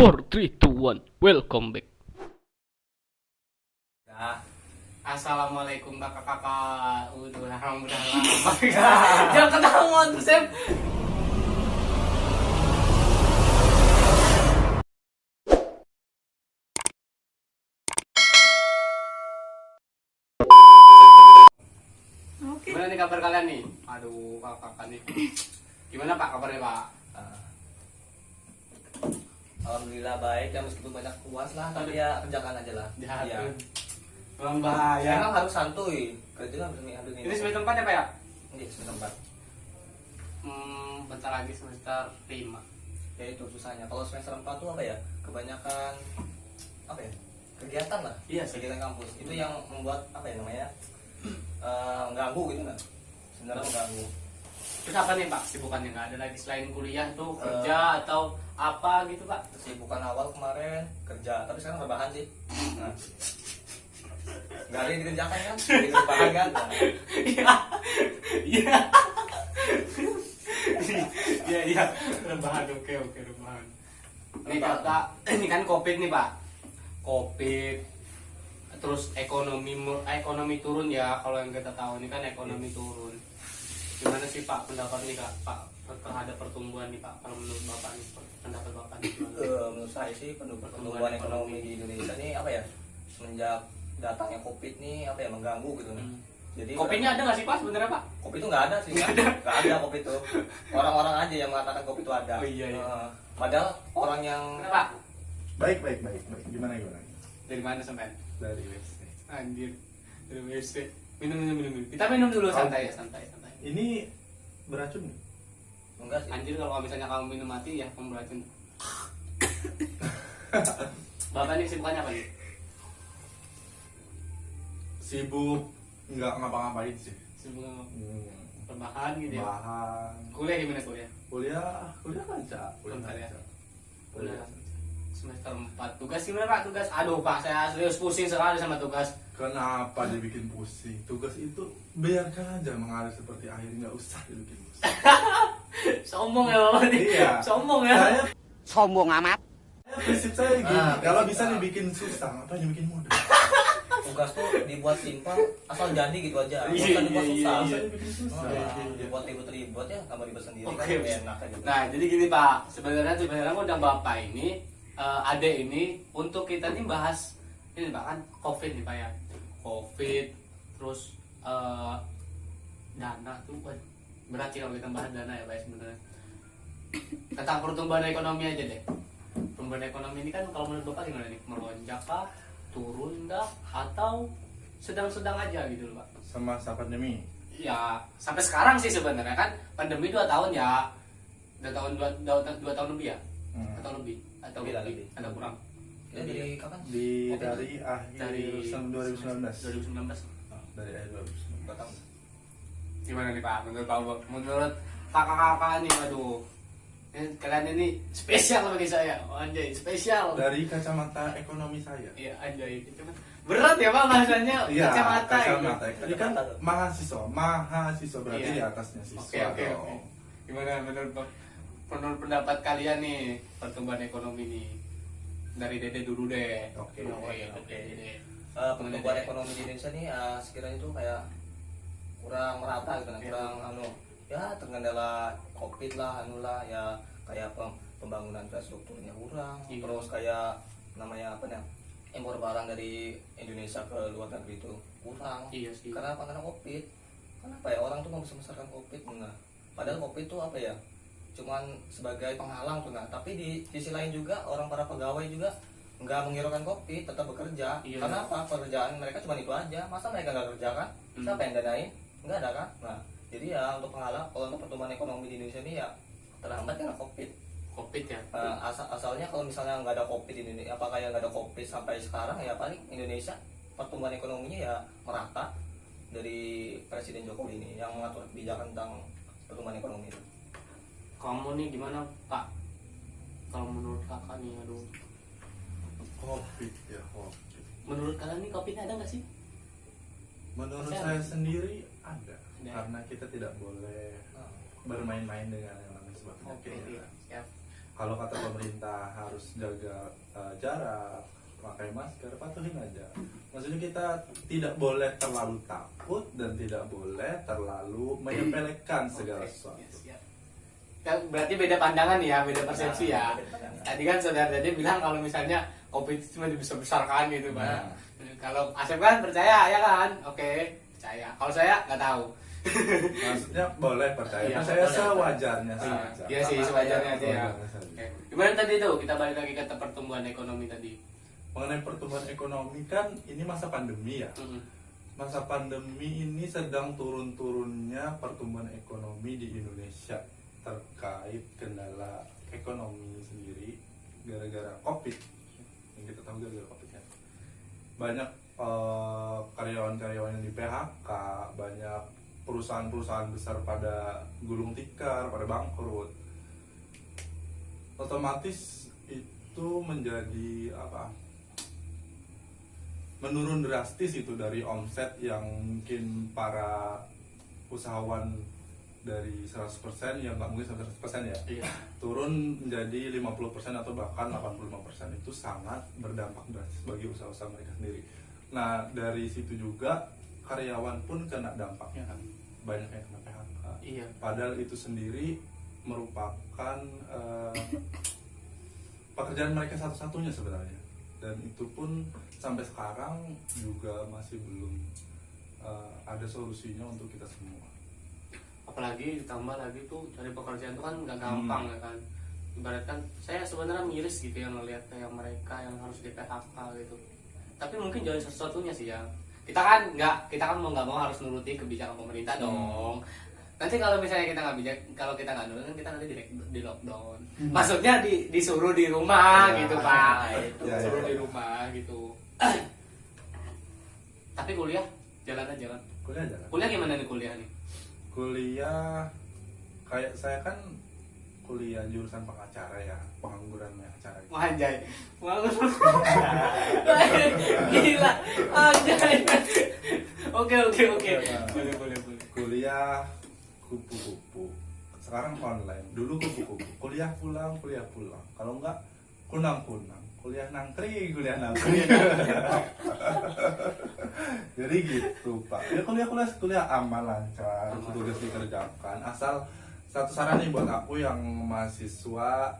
4, 3, 2, 1. Welcome back. Nah, Assalamualaikum kakak-kakak. Udah lama. Jangan ketawa tuh, Sam. Gimana nih kabar kalian nih? Aduh, kakak nih. Gimana Pak kabarnya, Pak? alhamdulillah baik ya, meskipun banyak puas lah, tapi ya kerjakan aja lah. Jahat. Iya. Memang bahaya. Emang harus santuy. Kerja harus ambil Ini semester 4 ya, Pak ya? Ini semester 4. Bentar lagi semester 5. Ya itu susahnya. Kalau semester 4 tuh apa ya? Kebanyakan apa ya? Kegiatan lah. Iya sih. Kegiatan kampus. Itu yang membuat apa ya namanya? Mengganggu gitu kan. Sebenarnya mengganggu. Terus apa nih Pak kesibukannya? Nggak ada lagi selain kuliah tuh kerja atau apa gitu Pak? Kesibukan awal kemarin kerja, tapi sekarang rebahan sih. Nah. Nggak ada yang dikerjakan kan? Jadi rebahan kan? Nah. Iya. Iya. Rebahan, oke rebahan. Ini kakak, ini kan COVID nih Pak. COVID. Terus ekonomi turun ya, kalau yang kita tahu ini kan ekonomi turun. Gimana sih Pak pendapat nih Pak terhadap pertumbuhan nih Pak, kalau menurut Bapak nih pendapat Bapak nih gimana? Menurut saya sih pertumbuhan ekonomi di Indonesia ini apa ya, semenjak datangnya COVID nih apa ya, mengganggu gitu nih. Jadi Kopinya ada nggak sih Pak sebenarnya Pak? COVID itu nggak ada sih, nggak ada COVID itu. Orang-orang aja yang mengatakan COVID itu ada. Oh, iya. Padahal orang yang Kenapa? Baik. Gimana? Dari mana sampai? Dari WC. Anjir, dari WC. Minum. Kita minum dulu santai. Ini beracun nih? enggak sih. Anjir, kalau misalnya kamu minum mati ya kamu beracun. Bapak nih kesibukannya apa nih? Sibuk nggak ngapa-ngapain sih. Sibuk rebahan gitu ya. Bahan. Kuliah gimana kuliah? Kuliah lancar. Lancar ya? Kuliah. Semester 4. Tugas gimana Pak? Tugas. Aduh Pak, saya serius pusing sekali sama tugas. Kenapa dibikin pusing? Tugas itu biarkan aja mengalir seperti air, nggak usah dibikin pusing. Sombong ya Bapak nih. Iya. Sombong ya. Saya Sombong amat. prinsip saya gini, kalau bisa prinsip. dibikin susah, apa yang dibikin mudah? Tugas tuh dibuat simpel, asal jadi gitu aja. Nggak Iya, usah dibuat iya, susah. iya. Dibikin susah. Dibuat ribet-ribet ya, tambah ribet sendiri Oke. kan enak aja. Nah, jadi gini Pak, sebenarnya undang Bapak ini, adek ini untuk kita nih bahas ini Pak kan COVID nih Pak ya, COVID, terus dana tuh, berat sih kalau kita bahas dana ya Pak ya, sebenarnya. Tentang pertumbuhan ekonomi aja deh. Pertumbuhan ekonomi ini kan kalau menurut Bapak gimana nih? Melonjak kah? Turun kah? Atau sedang-sedang aja gitu loh Pak? Semasa pandemi. Ya sampai sekarang sih sebenarnya kan pandemi 2 tahun ya, 2 tahun lebih ya, 2 tahun lebih atau Lebih. atau kurang Ya dari kapan? Dari akhir dari 2019. 2019. Dari akhir 2019. 2 tahun. Gimana nih Pak menurut kakak-kakak nih? Aduh, kalian ini spesial bagi saya. Anjay, spesial. Dari kacamata ekonomi saya. Iya anjay, cuman berat ya Pak bahasanya. Iya, Kacamata gitu. Ini kan mahasiswa berarti Iya. di atasnya siswa. Oke. Gimana menurut pendapat kalian nih pertumbuhan ekonomi nih? Dari Dede dulu deh. Oke. Dede. Pertumbuhan ekonomi di Indonesia nih sekiranya itu kayak kurang merata gitu kan, kurang ya terkendala COVID lah, ya kayak pembangunan infrastrukturnya kurang, Iya. terus kayak namanya apa ya, impor barang dari Indonesia ke luar negeri itu kurang. Iya sih. Karena apa? Karena COVID. Kenapa ya orang tuh membesar-besarkan COVID? Nah, padahal COVID itu apa ya? Cuman sebagai penghalang tuh, nah. Tapi di sisi lain juga orang para pegawai juga nggak menghiraukan COVID, tetap bekerja. Iya. Karena apa? Pekerjaan mereka cuma itu aja. Masa mereka nggak kerja kan? Siapa yang danain? Nggak ada kan? Nah, jadi ya untuk penghalang, kalau untuk pertumbuhan ekonomi di Indonesia ini ya terhambat karena COVID. COVID ya. Asalnya kalau misalnya nggak ada COVID di Indonesia, apa kayak nggak ada COVID sampai sekarang ya paling Indonesia pertumbuhan ekonominya ya merata dari Presiden Jokowi ini yang mengatur kebijakan tentang pertumbuhan ekonomi itu. Kamu nih gimana Pak? Kalau menurut kakak nih, aduh. COVID. Menurut kalian nih COVID-nya ada nggak sih? Menurut Saya- saya sendiri ada. Ada. Karena kita tidak boleh bermain-main dengan yang namanya sebuah Oke, penyakit. siap. Kalau kata pemerintah harus jaga jarak, pakai masker, patuhin aja. Maksudnya kita tidak boleh terlalu takut dan tidak boleh terlalu menyepelekan segala sesuatu. Yes. Kan berarti beda pandangan ya, beda persepsi ya. Tadi kan saudara tadi bilang kalau misalnya COVID itu cuma dibesar-besarkan gitu Pak. Nah. Kalau Asep kan percaya ya kan? Oke, percaya. Kalau saya nggak tahu. Maksudnya boleh percaya, Iya, saya boleh. sewajarnya saja. Iya sih, sewajarnya aja ya. Sewajarnya saja. Oke. Gimana tadi tuh? Kita balik lagi ke pertumbuhan ekonomi tadi. Mengenai pertumbuhan ekonomi kan ini masa pandemi ya. Masa pandemi ini sedang turun-turunnya pertumbuhan ekonomi di Indonesia terkait kendala ekonomi sendiri gara-gara COVID. Yang kita tahu gara-gara COVID ya. Banyak karyawan-karyawan yang di PHK, banyak perusahaan-perusahaan besar pada gulung tikar, pada bangkrut. Otomatis itu menjadi menurun drastis itu dari omset yang mungkin para usahawan dari 100% yang nggak mungkin 100% ya, Iya. turun menjadi 50% atau bahkan 85%. Itu sangat berdampak drastis bagi usaha-usaha mereka sendiri. Nah dari situ juga karyawan pun kena dampaknya kan, banyak yang kena PHK. Iya. Padahal itu sendiri merupakan pekerjaan mereka satu-satunya sebenarnya, dan itu pun sampai sekarang juga masih belum ada solusinya untuk kita semua. Apalagi ditambah lagi tuh cari pekerjaan tuh kan nggak gampang ya kan. Ibaratkan saya sebenarnya miris gitu yang ngelihat kayak mereka yang harus di PHK gitu. Tapi mungkin jangan satu-satunya sih ya. Kita kan mau nggak mau harus nuruti kebijakan pemerintah dong. Nanti kalau misalnya kita nggak bijak, kalau kita nggak nurut kan kita nanti di lockdown. Maksudnya disuruh di rumah Ya, gitu Pak. ya, Disuruh ya. di rumah gitu. Tapi kuliah jalan aja kan. Kuliah jalan. Kuliah gimana nih kuliah nih? Kuliah kayak saya kan kuliah jurusan pengacara ya, pengangguran acara. Wah, anjay. Gila. Anjay. Oke. Boleh. Kuliah kupu-kupu. Sekarang online. Dulu kupu-kupu. Kuliah pulang. Kalau enggak kunang-kunang. Kuliah nangkring. Jadi gitu Pak. Ya kuliah aman lancar, tugas dikerjakan. Asal satu saran nih buat aku yang mahasiswa,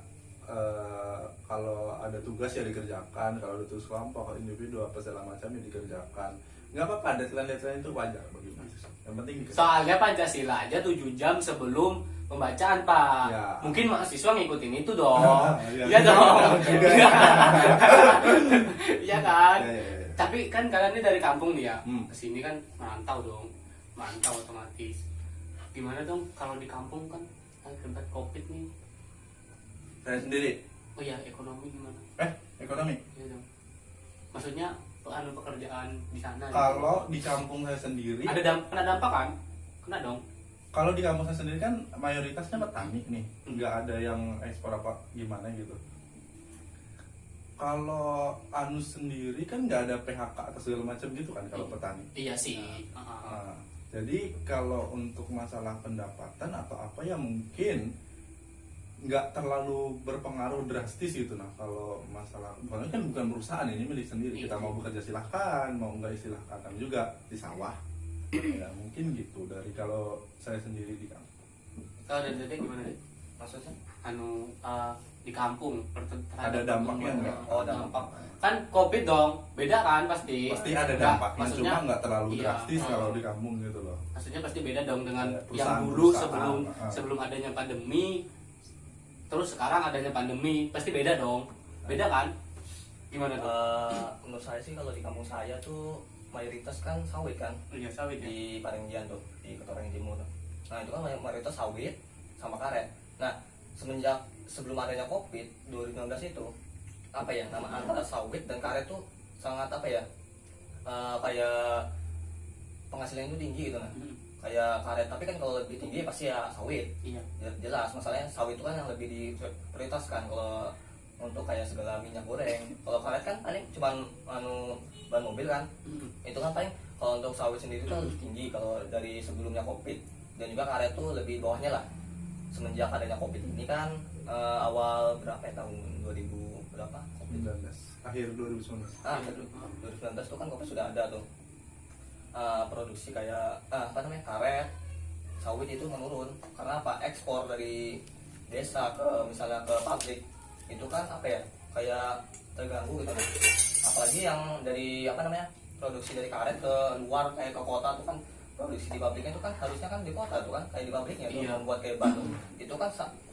kalau ada tugas ya dikerjakan, kalau ada tugas kelompok, individu apa segala macam ya dikerjakan. Nggak apa-apa, deadline itu wajar bagi mahasiswa. Yang penting dikerjakan. Soalnya Pancasila aja 7 jam sebelum pembacaan Pak. Ya. Mungkin mahasiswa ngikutin itu dong. Iya, Iya dong. juga. Iya kan? Ya. Tapi kan kalian ini dari kampung nih ya. Hmm. Kesini kan merantau dong. Merantau otomatis. Gimana dong kalau di kampung kan akibat COVID nih. Saya sendiri. Oh iya, ekonomi gimana? Ekonomi. Iya dong. Maksudnya pekerjaan di sana. Kalau di kampung saya sendiri, kena dampak kan? Kena dong. kalau di kampung saya sendiri kan mayoritasnya petani nih, nggak ada yang ekspor apa gimana gitu. Kalau Anus sendiri kan nggak ada PHK atau segala macam gitu kan kalau petani. Iya sih. Nah, jadi kalau untuk masalah pendapatan atau apa ya mungkin nggak terlalu berpengaruh drastis gitu. Nah kalau masalah bukan perusahaan, ini milik sendiri, kita mau bekerja silahkan, mau nggak silahkan, kami juga di sawah ya mungkin gitu dari kalau saya sendiri di kampung. Kalau dari Dede gimana deh? Maksudnya? Di kampung Ada dampaknya nggak? Oh, dampak. Kan COVID dong, beda kan pasti. Pasti ada Nggak, dampaknya, maksudnya, cuma nggak terlalu iya, drastis kalau di kampung gitu loh. Maksudnya pasti beda dong dengan Ya, yang dulu perusahaan, sebelum adanya pandemi. Terus sekarang adanya pandemi, pasti beda dong. Beda kan? Gimana tuh? Menurut saya sih kalau di kampung saya tuh mayoritas kan sawit kan, Iya, sawit ya. di Parenggian tuh, di Ketoreng Timur. Nah itu kan mayoritas sawit sama karet. Nah semenjak sebelum adanya COVID 2019 itu apa ya, nama antara sawit dan karet tuh sangat apa ya, kayak penghasilannya itu tinggi gitu. Nah kayak karet, tapi kan kalau lebih tinggi pasti ya sawit. Iya. Jelas masalahnya sawit itu kan yang lebih diprioritaskan kalau untuk kayak segala minyak goreng. Kalau karet kan paling cuman ban mobil kan. Itu kan paling kalau untuk sawit sendiri kan lebih tinggi kalau dari sebelumnya COVID, dan juga karet tuh lebih bawahnya lah. Semenjak adanya COVID ini kan awal berapa ya, tahun 2000 berapa? 19 akhir 2019. 2019 tuh kan kopi sudah ada tuh. Produksi kayak karet, sawit itu menurun karena apa? Ekspor dari desa ke misalnya ke pabrik itu kan apa ya? Kayak terganggu gitu. Apalagi yang dari produksi dari karet ke luar kayak ke kota tuh kan, produksi di pabriknya itu kan harusnya kan di kota tuh kan, kayak di pabriknya tuh Iya. membuat kayak batu itu kan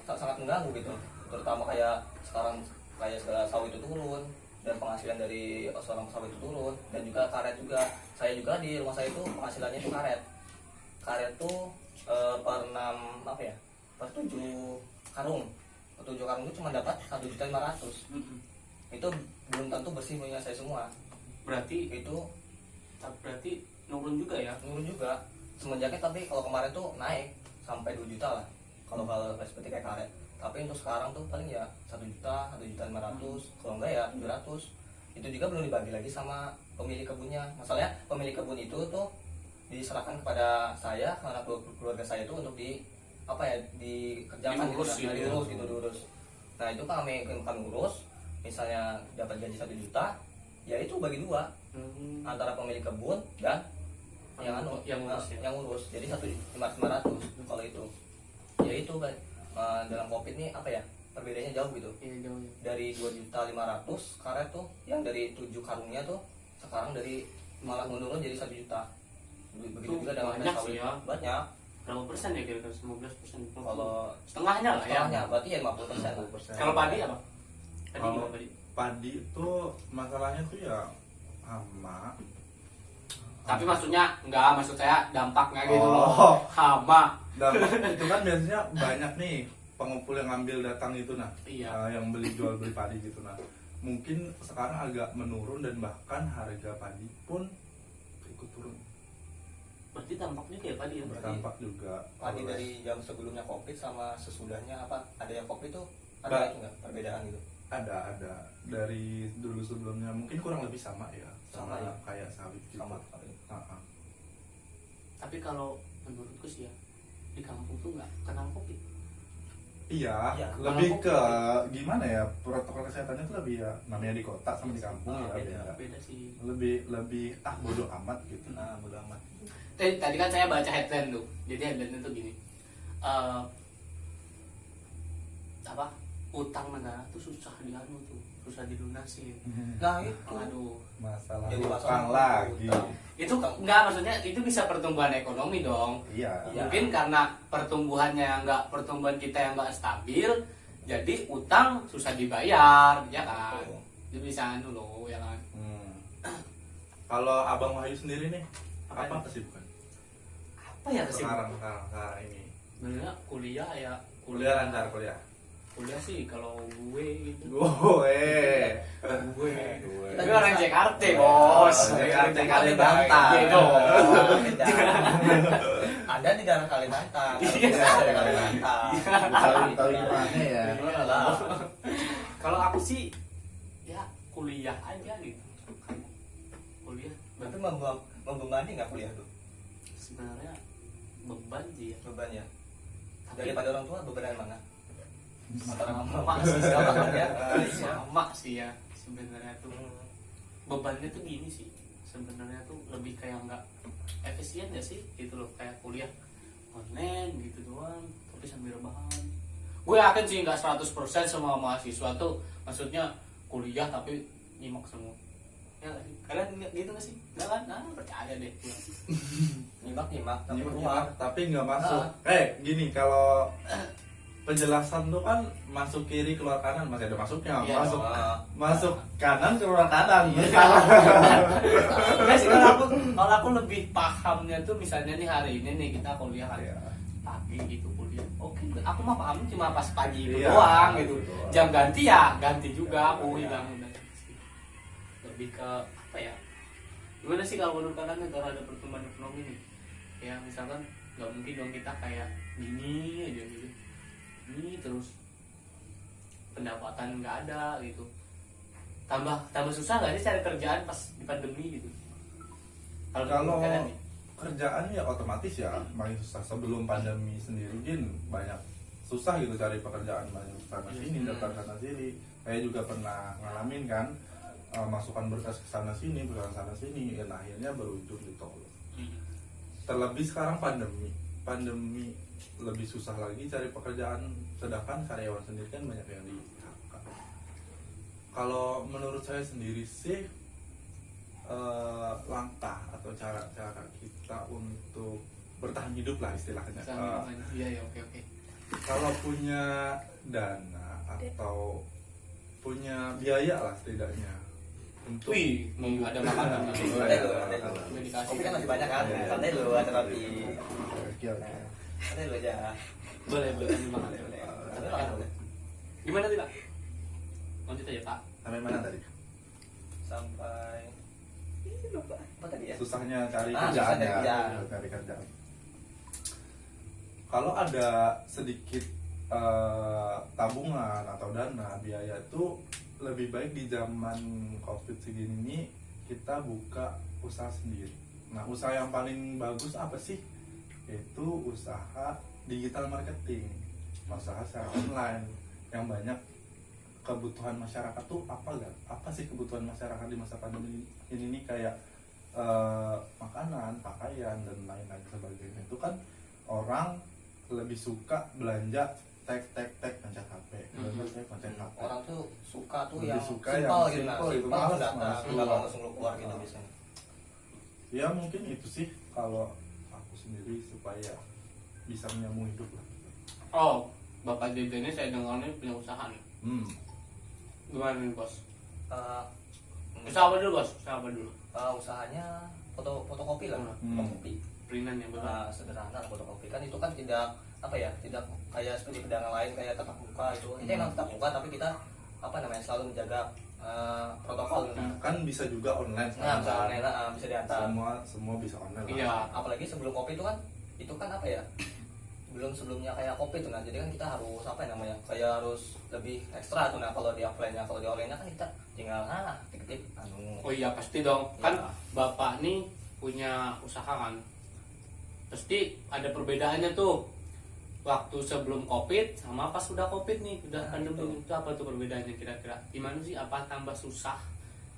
sangat mengganggu gitu, terutama kayak sekarang kayak segala sawit itu turun dan penghasilan dari seorang sawit itu turun, dan juga karet juga. Saya juga di rumah saya itu penghasilannya itu karet tuh per 7 karung itu cuma dapat 1.500.000. Itu belum tentu bersih punya saya semua. Berarti Itu nurun juga ya. turun juga semenjaknya, tapi kalau kemarin tuh naik sampai 2 juta lah kalau seperti kayak karet. Tapi untuk sekarang tuh paling ya 1 juta, 1.500.000, kalau enggak ya 700. Itu juga belum dibagi lagi sama pemilik kebunnya. Masalahnya pemilik kebun itu tuh diserahkan kepada saya karena keluarga saya itu untuk dikerjakan Diurus gitu ya. diurus. Nah itu kami urus, misalnya dapat gaji 1 juta, ya itu bagi 2 antara pemilik kebun dan yang urus. Jadi 1.500 kalau itu. Ya itu dalam Covid ini perbedaannya jauh gitu. Iya, jauh ya. Dari 2.500.000 karet tuh yang dari 7 karungnya tuh sekarang malah menurun jadi 1 juta. Begitu juga dengan banyak sawit. sih ya. Banyak. Berapa persen ya kira-kira? 15%? Kalau setengahnya lah ya. setengahnya berarti ya 50%. 50%. Kalau padi apa? Padi Kalau gimana padi? padi itu masalahnya tuh ya hama. Tapi maksud saya dampaknya gitu Oh. loh. Hama. Itu kan biasanya banyak nih pengumpul yang ngambil datang itu Iya. yang jual beli padi gitu mungkin sekarang agak menurun dan bahkan harga padi pun ikut turun. Berarti dampaknya kayak padi ya? Berdampak juga. Padi oleh- dari jam sebelumnya Covid sama sesudahnya ada yang Covid tuh Ba- ada itu nggak perbedaan gitu? ada dari dulu sebelumnya mungkin kurang lebih sama ya sama Sama ya. kayak sawit gitu. Sama. Tapi kalau menurutku sih ya, di kampung tuh nggak kenal kopi. Iya, Iya, lebih kalau ke gimana ya, protokol kesehatannya tuh lebih ya namanya di kota sama di kampung ya beda. Beda sih. Lebih bodoh amat gitu. Nah, bodo amat. Tadi kan saya baca headline tuh. Jadi headline itu gini. Utang negara tuh susah susah dilunasin. Nah itu Aduh. Masalah Jadi utang masalah lagi. utang. Itu enggak, maksudnya itu bisa pertumbuhan ekonomi dong. Iya. Iya. Mungkin karena pertumbuhan kita yang enggak stabil, jadi utang susah dibayar, ya kan? Itu bisa loh, ya kan? Kalau Abang Wahyu sendiri nih, apa kesibukan? Apa ya kesibukan? Sekarang ini. Sebenarnya kuliah ya, Kuliah lancar kuliah. kuliah sih kalau gue gitu. Gue. Tapi orang Jakarta, Bos. Jakarta Kalimantan. Iya dong. Anda di daerah Kalimantan. Iya. Di Kalimantan. Tahu gimana ya? Iyalah. Kalau aku sih ya kuliah aja gitu. Kuliah Tapi membebani nggak kuliah tuh? sebenarnya beban sih ya. Beban ya. Tapi Daripada orang tua beban yang mana? sama sih Sama sama ya. ya. Sama sih ya sebenarnya tuh. Bebannya tuh gini sih. Sebenarnya tuh lebih kayak nggak efisien ya sih gitu loh, kayak kuliah online gitu doang tapi sambil rebahan. Gue yakin sih nggak 100% semua mahasiswa tuh maksudnya kuliah tapi nyimak semua. Ya nggak sih? Kalian gitu nggak sih? Nggak kan? Nah, percaya deh. Nyimak tapi keluar. Nyimak, tapi nggak masuk. Ah. Gini kalau penjelasan tuh kan masuk kiri keluar kanan masih ada masuknya. Iya, Masuk kanan keluar kanan. Iya. Nggak sih, kalau aku lebih pahamnya tuh misalnya nih hari ini nih kita kuliah kan Iya. pagi gitu kuliah. Oke, aku mah paham cuma pas pagi itu Iya, doang gitu. itu doang. Jam ganti ya ganti juga aku Iya. hilang udah. Lebih ke apa ya? Gimana sih kalau menurut kalian nih terhadap pertumbuhan ekonomi nih? Ya misalkan nggak mungkin dong kita kayak gini aja gitu. Ini terus pendapatan nggak ada gitu. Tambah susah nggak sih cari kerjaan pas di pandemi gitu? Kalau menurut kalian nih? kerjaan ya otomatis ya makin susah. Sebelum pandemi sendiri Jin banyak susah gitu cari pekerjaan banyak sana sini, daftar sana sini. Saya juga pernah ngalamin kan, masukkan berkas ke sana sini, dan akhirnya berujung ditolak. Terlebih sekarang pandemi lebih susah lagi cari pekerjaan, sedangkan karyawan sendiri kan banyak yang di PHK. Kalau menurut saya sendiri sih, langkah atau cara-cara kita untuk bertahan hidup lah istilahnya. Iya, oke. Kalau punya dana atau punya biaya lah setidaknya untuk ada makanan. Kopi kan masih banyak kan, santai dulu ada roti. Oke. Santai dulu aja. Boleh makan. Santai makan boleh. Gimana tadi Pak? Lanjut aja Pak. Sampai mana tadi? Sampai apa tadi ya? Susahnya cari susah kerjaan. Cari kerjaan. Kalau ada sedikit tabungan atau dana biaya itu lebih baik di zaman COVID segini ini kita buka usaha sendiri. Nah, usaha yang paling bagus apa sih? Itu usaha digital marketing, usaha secara online yang banyak kebutuhan masyarakat tuh apa sih kebutuhan masyarakat di masa pandemi ini nih, kayak makanan, pakaian dan lain-lain sebagainya. Itu kan orang lebih suka belanja tek pencet HP. Orang tuh suka tuh Lebih yang suka simpel yang gitu, nah, simple gitu, simpel males, datang, males nggak keluar. langsung keluar gitu biasanya. Ya mungkin itu sih kalau aku sendiri supaya bisa menyambung hidup lah. Oh, Bapak JJ ini saya dengar ini punya usaha nih. Gimana nih Bos? Eh, Usaha apa dulu Bos? usahanya fotokopi lah, fotokopi. Perinan ya Bapak. Sederhana lah fotokopi kan, itu kan tidak tidak kayak seperti pedagang lain kayak tatap muka itu. Itu emang tatap muka tapi kita selalu menjaga protokol. Kan bisa juga online Nah, sekarang. bisa online lah, bisa diantar. Semua bisa online lah. Iya. Apalagi sebelum kopi itu kan sebelumnya kayak kopi tuh, nah jadi kan kita harus kayak harus lebih ekstra tuh. Nah kalau di offline-nya, kalau di online-nya kan kita tinggal tik-tik Oh iya pasti dong. Kan Ya. Bapak nih punya usaha kan. Pasti ada perbedaannya tuh. Waktu sebelum Covid sama pas sudah Covid nih, udah Nah, pandemi itu apa tuh perbedaannya kira-kira? Gimana sih? Apa tambah susah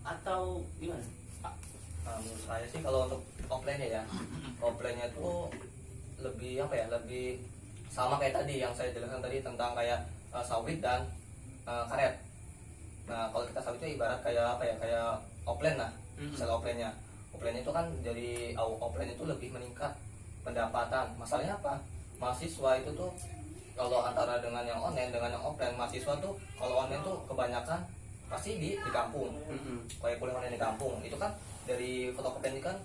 atau gimana, Pak? menurut saya sih kalau untuk offline-nya ya, offline-nya itu lebih lebih sama kayak tadi yang saya jelaskan tadi tentang kayak sawit dan karet. Nah kalau kita sawit itu ibarat kayak kayak offline lah, misalnya offline itu kan dari offline itu lebih meningkat pendapatan. Masalahnya apa? Mahasiswa itu tuh kalau antara dengan yang online dengan yang offline, mahasiswa tuh kalau online tuh kebanyakan pasti di kampung, kayak kuliah online di kampung. Itu kan dari fotokopi ini kan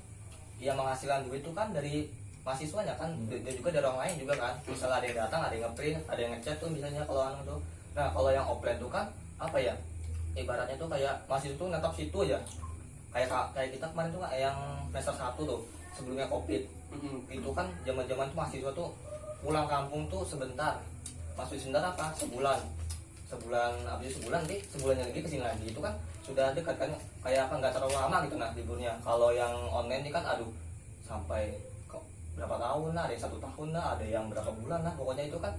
yang menghasilkan duit itu kan dari mahasiswanya kan, dan juga dari orang lain juga kan. Misalnya ada yang datang, ada yang ngeprint, ada yang ngecat tuh misalnya kalau tuh. Nah kalau yang offline tuh kan ibaratnya tuh kayak mahasiswa tuh netop situ aja. Kayak kita kemarin tuh yang semester 1 tuh sebelumnya Covid. Itu kan zaman-zaman tuh mahasiswa tuh pulang kampung tuh sebentar. Maksud sebentar apa? Sebulan habis sebulan lagi kesini lagi. Itu kan sudah dekat kan, kayak nggak terlalu lama gitu nah liburnya. Kalau yang online ini kan sampai berapa tahun lah, ada yang 1 tahun lah, ada yang berapa bulan lah, pokoknya itu kan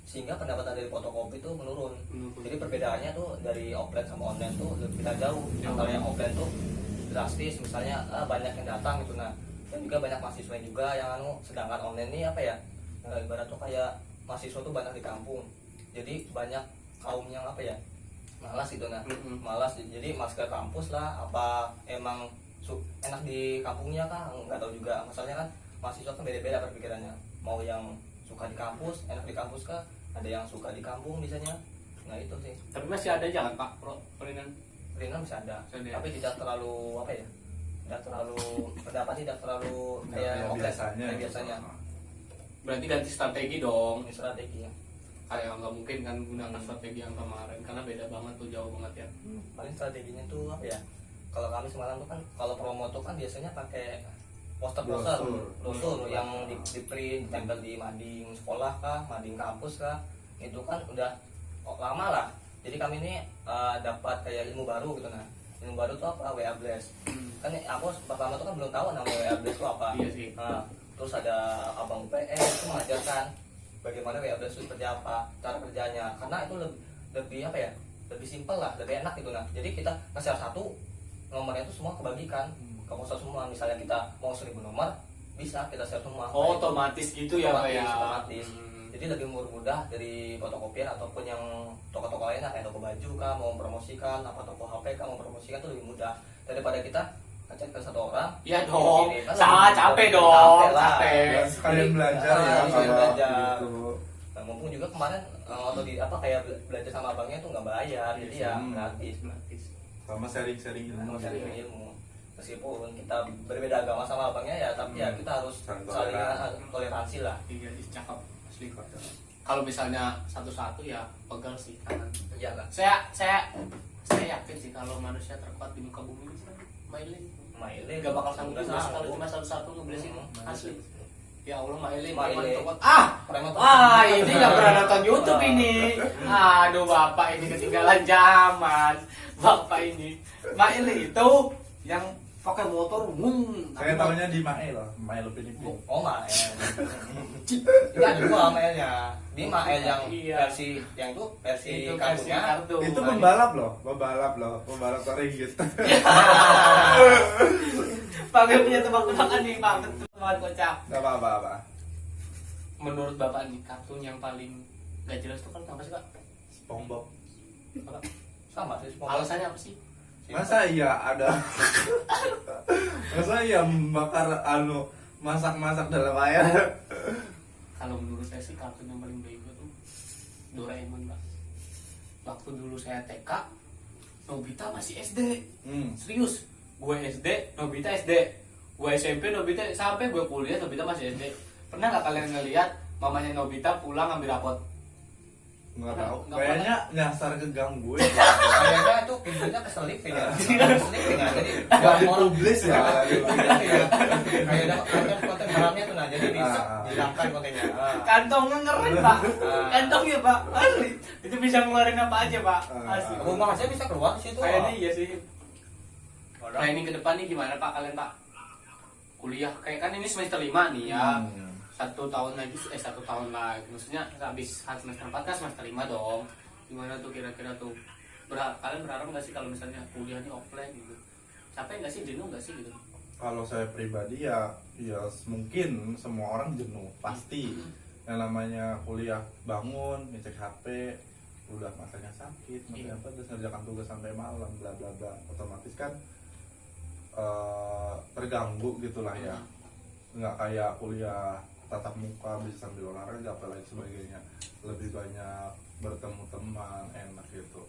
sehingga pendapatan dari fotokopi itu menurun. Jadi perbedaannya tuh dari offline sama online tuh lebih jauh. Kalau yang offline tuh drastis, misalnya banyak yang datang gitu nah, dan juga banyak mahasiswa juga yang sedangkan online ini ibarat tuh kayak mahasiswa tuh banyak di kampung, jadi banyak kaum yang malas gitu nah. Malas, jadi malas ke kampus lah, apa emang enak di kampungnya kah, nggak tahu juga. Masalahnya kan mahasiswa kan beda-beda perpikirannya, mau yang suka di kampus, enak di kampus kah, ada yang suka di kampung misalnya. Nah itu sih. Tapi masih ada jalan Pak perinan Bisa ada, tapi tidak terlalu pendapat tidak terlalu kayak biasanya. Berarti ganti strategi dong. Ini strategi ya. Kayak nggak mungkin kan gunakan strategi yang kemarin karena beda banget tuh, jauh banget ya. Paling strateginya tuh kalau kami semalam tuh kan kalau promo tuh kan biasanya pakai brosur yang di print, tempel di mading sekolah kah, mading kampus kah, itu kan udah lama lah. Jadi kami ini dapat kayak ilmu baru gitu nah. Ilmu baru tuh apa? WA Blast. Kan aku pertama tuh kan belum tahu nama WA Blast itu apa. Iya sih. Nah, terus ada abang UPS itu mengajarkan bagaimana WA itu seperti apa cara kerjanya, karena itu lebih apa ya, lebih simpel lah, lebih enak gitu. Nah jadi kita nge-share satu nomornya itu semua kebagikan ke ponsel semua. Misalnya kita mau 1000 nomor bisa kita share semua. Oh, Nah, itu otomatis gitu ya Pak ya. otomatis. Jadi lebih mudah dari fotokopian ataupun yang toko-toko lainnya kayak toko baju kah mau mempromosikan, apa toko HP kah mau mempromosikan, itu lebih mudah daripada kita ngechat ke satu orang. Iya dong, Ini, kan sangat lebih- capek lebih dong, lah. capek. Ya, sekalian belajar ya sekalian kalau belajar. gitu. Nah, mumpung juga kemarin waktu di apa kayak belajar sama abangnya tuh nggak bayar, jadi ya Hmm. gratis. Sama sharing-sharing ilmu. Mau cari ilmu. Meskipun kita berbeda agama sama abangnya ya, tapi ya kita harus Saling saling toleransi. toleransi lah. Iya, cakep asli. Kalau misalnya satu-satu ya pegang sih kanan. Iyalah. Saya yakin sih kalau manusia terkuat di muka bumi ini Mailin. Mailin Gak bakal sanggup nggak juga sanggup. kalau cuma satu-satu ngebelesin asli. Ya Allah Mailin, Mailin. preman terkuat. Ah, Preman ini nggak pernah nonton YouTube ini. Aduh bapak ini ketinggalan zaman. Bapak ini Mailin itu yang pakai motor, Saya tahunya di Mael loh, Mael Pinipin. Oh Mael. Ini ada dua Maelnya. Ini Mael yang Iya. versi yang itu versi itu versi kartunya. kartu. Itu pembalap loh, pembalap Toregit. Pakai punya tebak-tebakan nih Pak, tebakan kocak. Gak apa-apa. Menurut Bapak nih kartun yang paling gak jelas itu kan apa sih Pak? SpongeBob. Apa? Sama sih semua. Alasannya apa sih? Masa iya ada? Masa iya bakar masak-masak dalam air? Kalau menurut saya sih kartun yang paling bego tuh Doraemon Pak. Waktu dulu saya TK, Nobita masih SD. Serius, gue SD, Nobita SD. Gue SMP, Nobita sampai gue kuliah, Nobita masih SD. Pernah nggak kalian ngeliat mamanya Nobita pulang ambil rapot? Nggak tahu. Nggak Kayaknya nyasar ke gang gue. Kayaknya itu pintunya keselipin ya. Keselipin ya. Jadi Gak dipublis ya. kayak ada konten haramnya tuh, nah jadi dihilangkan kontennya. Kantongnya ngeri Pak. Ah. Kantongnya Pak, asli. Itu bisa ngeluarin apa aja Pak, asli. Rumah aja bisa keluar di situ. Kayaknya iya sih. Nah ini ke depan nih gimana Pak kalian Pak? Kuliah kayak kan ini semester 5 nih ya. 1 tahun lagi, 1 tahun lagi. Maksudnya habis semester 4 kan semester 5 dong. Gimana tuh kira-kira tuh? Kalian berharap nggak sih kalau misalnya kuliah ini offline gitu? Capek nggak sih, jenuh nggak sih gitu? Kalau saya pribadi ya mungkin semua orang jenuh pasti. Yang namanya kuliah bangun, ngecek HP, udah matanya sakit, matanya apa, terus ngerjakan tugas sampai malam, bla bla bla, otomatis kan terganggu gitulah ya. Nggak kayak kuliah tatap muka bisa sambil olahraga apalagi sebagainya, lebih banyak bertemu teman, enak gitu.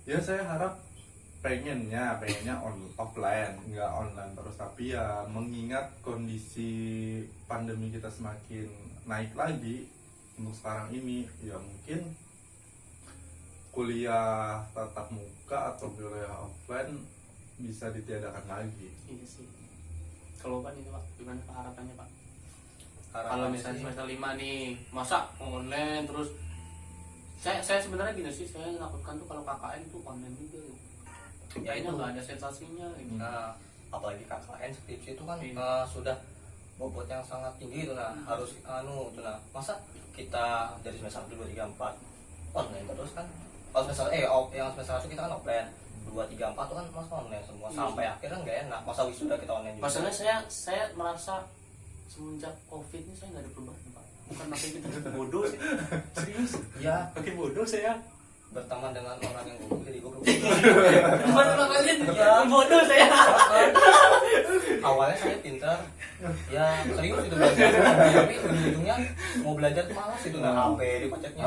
Ya saya harap pengennya offline, nggak online terus, tapi ya mengingat kondisi pandemi kita semakin naik lagi untuk sekarang ini, ya mungkin kuliah tatap muka atau kuliah offline bisa ditiadakan lagi. Iya sih. Kalau Pak itu Pak, gimana Pak harapannya Pak? Harapannya Kalau misalnya sih, semester 5 nih, masa online terus saya sebenarnya gini sih, saya menakutkan tuh kalau KKN tuh online juga gitu. ya Kayaknya itu nggak ada sensasinya gitu. nah, apalagi KKN skripsi itu kan Iya. sudah bobot yang sangat tinggi itu, nah harus itu, nah masa kita dari semester 1, 2, 3, 4 online terus kan. Kalau semester yang semester 1 kita kan offline, 2, 3, 4 tuh kan masa online semua sampai akhir kan nggak enak. Masa wisuda kita online juga. Masalahnya saya merasa semenjak COVID ini saya nggak ada perubahan Pak. Bukan makin kita bodoh sih. Serius. Ya Makin bodoh saya. berteman dengan orang yang goblok jadi goblok. Gimana kalian? Bodoh saya. Awalnya saya pintar, ya serius itu belajar, tapi ujung-ujungnya mau belajar tuh malas itu, nah HP dipacetnya.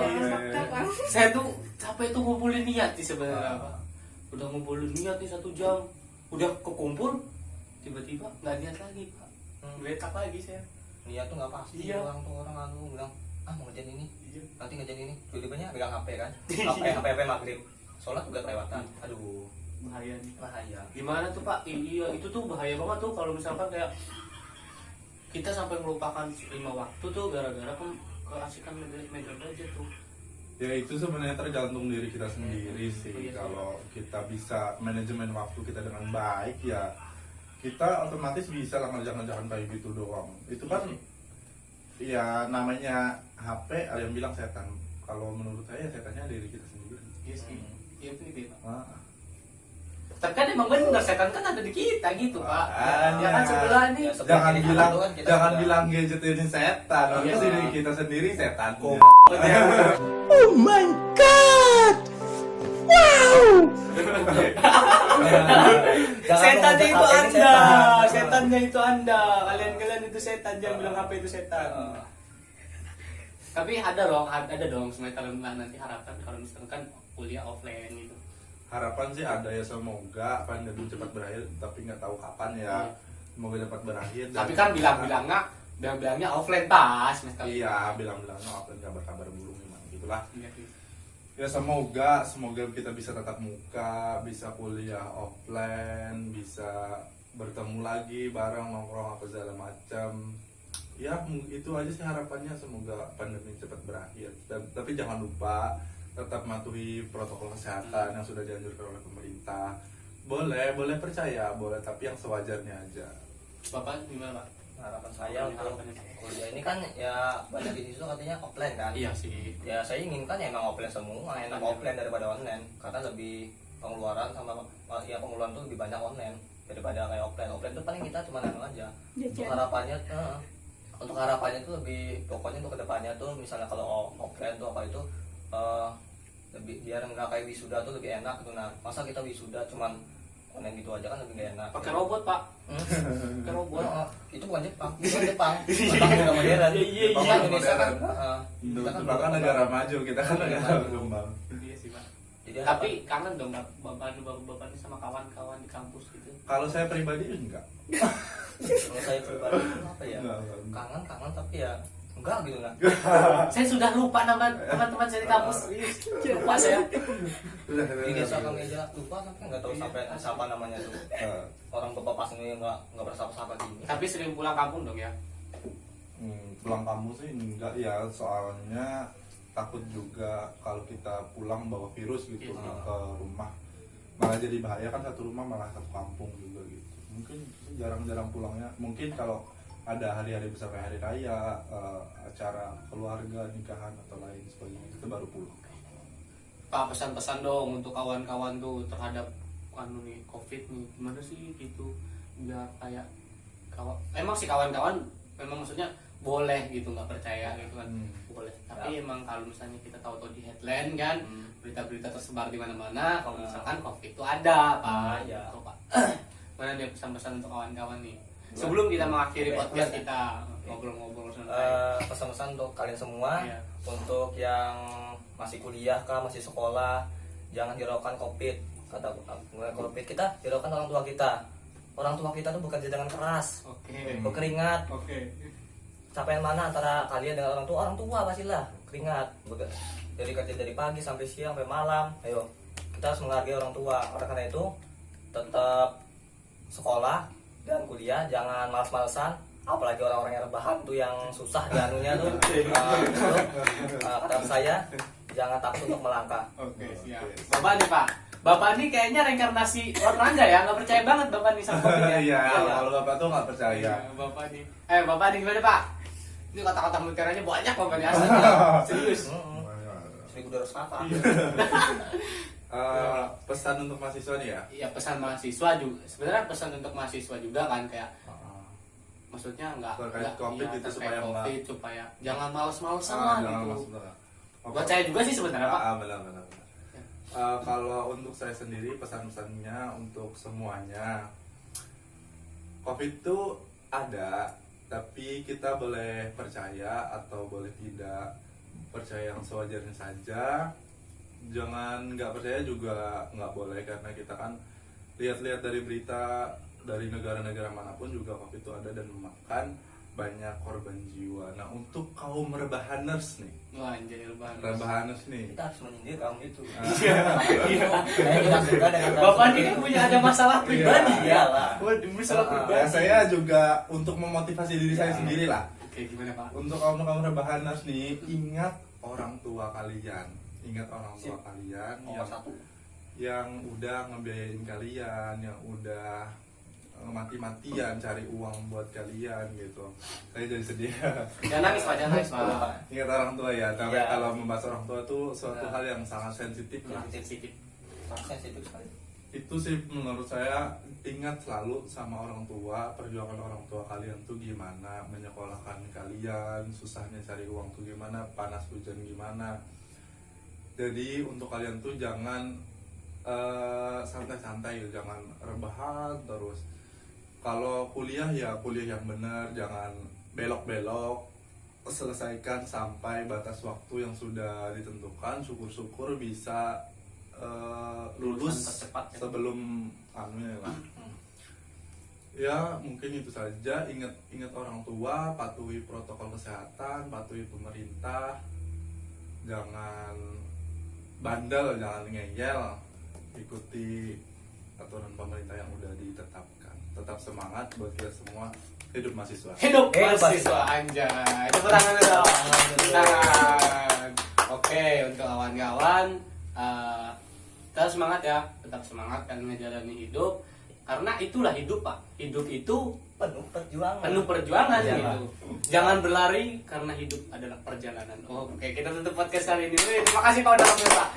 Saya tuh capek tuh ngumpulin niat sih sebenarnya Pak. Udah ngumpulin niat nih 1 jam, udah kekumpul, tiba-tiba nggak niat lagi Pak. Letak lagi saya. Niat tuh nggak pasti. Iya. Orang tuh orang bilang mau ngerjain ini, Iya. nanti ngerjain ini, tiba-tibanya pegang HP kan, HP maghrib, sholat juga kelewatan, aduh Bahaya nih. bahaya. Gimana tuh Pak? Iya itu tuh bahaya banget tuh kalau misalkan kayak kita sampai melupakan 5 waktu tuh gara-gara keasikan media belajar tuh. Ya itu sebenarnya tergantung diri kita sendiri sih. Iya. Kalau kita bisa manajemen waktu kita dengan baik, ya kita otomatis bisa lah ngerjakan kayak gitu doang. Itu kan ya namanya HP ada yang bilang setan. Kalau menurut saya setannya diri kita sendiri. Iya sih. Iya betul Pak. Ah. Tapi kan emang benar setan kan ada di kita gitu Pak. Ah, Ya kan sebelah nih. Ya, sebelah Jangan kiri bilang kanan tuh kan kita jangan sudah- bilang gadget ini setan. Iya, Harusnya diri Pak. kita sendiri setan. Jangan Setannya ngomong itu HP ini Anda, setan. setannya itu Anda. Kalian itu setan, jangan bilang HP itu setan. Tapi ada dong semester 5 nanti harapan kalau misalkan kuliah offline gitu. Harapan sih ada ya, semoga pandemi cepat berakhir, tapi nggak tahu kapan ya. Semoga cepat berakhir. dan- Tapi kan bilang-bilangnya offline pas semester. Iya, bilang-bilangnya apa kabar-kabar burung gimana gitulah. Iya, sih. Ya semoga kita bisa tatap muka, bisa kuliah offline, bisa bertemu lagi bareng nongkrong apa segala macam. Ya itu aja sih harapannya, semoga pandemi cepat berakhir. Tapi jangan lupa tetap mematuhi protokol kesehatan yang sudah dianjurkan oleh pemerintah. Boleh percaya, boleh, tapi yang sewajarnya aja. Bapak gimana Pak? Harapan saya untuk kuliah ini kan ya banyak di situ katanya offline kan. Iya sih. Ya saya inginkan ya emang offline semua, enak offline daripada online karena lebih pengeluaran sama ya pengeluaran tuh lebih banyak online daripada kayak offline. Offline tuh paling kita cuma anu aja. Untuk harapannya tuh lebih pokoknya untuk kedepannya tuh misalnya kalau offline tuh apa itu lebih biar nggak kayak wisuda tuh lebih enak gitu. Nah masa kita wisuda cuman online gitu aja kan lebih gak enak. Pakai robot Pak. Pakai robot. Itu bukan Jepang, Jepang juga modern. Iya, Jepang iya. kan Indonesia kan. Kita kan negara maju, kita kan negara berkembang. Iya sih Pak. Jadi Tapi kangen dong bapak ini sama kawan-kawan di kampus gitu. Kalau saya pribadi enggak. kalau saya pribadi apa ya? Enggak. Kangen tapi ya enggak gitu nah. Saya sudah lupa nama teman-teman saya di kampus. Lupa saya. Di desa kami aja lupa tapi nggak tahu sampai siapa namanya tuh. Orang tua pas ini nggak bersapa-sapa gini. Tapi sering pulang kampung dong ya. Pulang kampung sih enggak ya, soalnya takut juga kalau kita pulang bawa virus gitu Iya. ke rumah, malah jadi bahaya kan, satu rumah malah satu kampung juga gitu. Mungkin sih jarang-jarang pulangnya, mungkin kalau ada hari-hari besar kayak hari raya, acara keluarga, nikahan atau lain sebagainya itu baru pulang. Pak, pesan-pesan dong untuk kawan-kawan tuh terhadap nih COVID nih, gimana sih gitu biar kayak emang sih kawan-kawan memang maksudnya boleh gitu nggak percaya gitu kan, boleh, tapi emang kalau misalnya kita tahu di headline kan berita-berita tersebar di mana-mana kalau misalkan COVID itu ada Pak. Ya. Gitu, Pak. Mana dia pesan-pesan untuk kawan-kawan nih sebelum kita mengakhiri podcast kita ngobrol-ngobrol santai. Pesan-pesan untuk kalian semua, Iya. untuk yang masih kuliah kah, masih sekolah, jangan hiraukan COVID. Kata COVID kita hiraukan orang tua kita. Orang tua kita tuh bekerja dengan keras, Oke. berkeringat. Oke. Capaian mana antara kalian dengan orang tua? Orang tua pastilah keringat. Dari kerja dari pagi sampai siang sampai malam. Ayo, kita harus menghargai orang tua. Oleh karena itu, tetap sekolah dan kuliah, jangan males-malesan. Apalagi orang-orang yang rebahan tuh yang susah dianunya tuh. Kata saya, jangan takut untuk melangkah. Oke, siap. Bapak nih Pak. Bapak nih kayaknya reinkarnasi Orlando ya, nggak percaya banget Bapak nih sama COVID ya. Iya, kalau bapak tuh nggak percaya. Iya, Bapak nih. Bapak nih gimana Pak? Ini kata-kata mutiaranya banyak Bapak nih aslinya. Serius. 1200 kata. Pesan untuk mahasiswa nih ya. Iya, pesan mahasiswa juga. Sebenarnya pesan untuk mahasiswa juga kan kayak maksudnya nggak Terkait COVID itu terkait supaya COVID, supaya jangan males-malesan Ah, lah jangan gitu. maksudnya. Buat saya juga sih sebenarnya Pak. Benar. Kalau untuk saya sendiri, pesan-pesannya untuk semuanya, COVID itu ada, tapi kita boleh percaya atau boleh tidak percaya yang sewajarnya saja. Jangan nggak percaya juga nggak boleh, karena kita kan lihat-lihat dari berita dari negara-negara manapun juga COVID itu ada dan memakan banyak korban jiwa. Nah, untuk kaum rebahaners nih, Wah, anjir banget. rebahaners nih, Kita harus menyindir kaum itu. Iya. Saya tidak suka dengan Bapak ini kan punya ada masalah pribadi ya. Iyalah. Waduh, masalah ya, pribadi. saya juga untuk memotivasi diri saya sendiri lah. Oke, gimana Pak? Untuk kaum rebahaners nih, ingat orang tua kalian, ingat orang tua kalian Nomor satu. yang udah ngebiayain kalian, yang udah mati-matian cari uang buat kalian gitu. Saya jadi sedih. Jangan nangis Pak, jangan nangis Pak. Ingat orang tua ya, tapi Iya. kalau membahas orang tua tuh suatu Nah. hal yang sangat sensitif lah. Sensitif. sensitif sekali. Itu sih menurut saya, ingat selalu sama orang tua, perjuangan orang tua kalian tuh gimana, menyekolahkan kalian, susahnya cari uang tuh gimana, panas hujan gimana. Jadi untuk kalian tuh jangan santai-santai, jangan rebahan terus. Kalau kuliah ya kuliah yang benar, jangan belok-belok. Selesaikan sampai batas waktu yang sudah ditentukan. Syukur-syukur bisa lulus tercepat ya. sebelum anunya lah. Ya mungkin itu saja. Ingat orang tua, patuhi protokol kesehatan, patuhi pemerintah, jangan bandel, jangan ngeyel, ikuti aturan pemerintah yang udah ditetapkan. Tetap semangat buat kita semua. Hidup mahasiswa. Hidup Hidup mahasiswa anjay. Tepuk tangan dulu. Tangan. Oke, untuk kawan-kawan, tetap semangat ya, tetap semangat kan menjalani hidup. Karena itulah hidup Pak. Hidup itu Penuh perjuangan. penuh perjuangan Iya, gitu. Jangan berlari karena hidup adalah perjalanan. Oke, kita tutup podcast kali ini. Terima kasih Pak udah hadir Pak.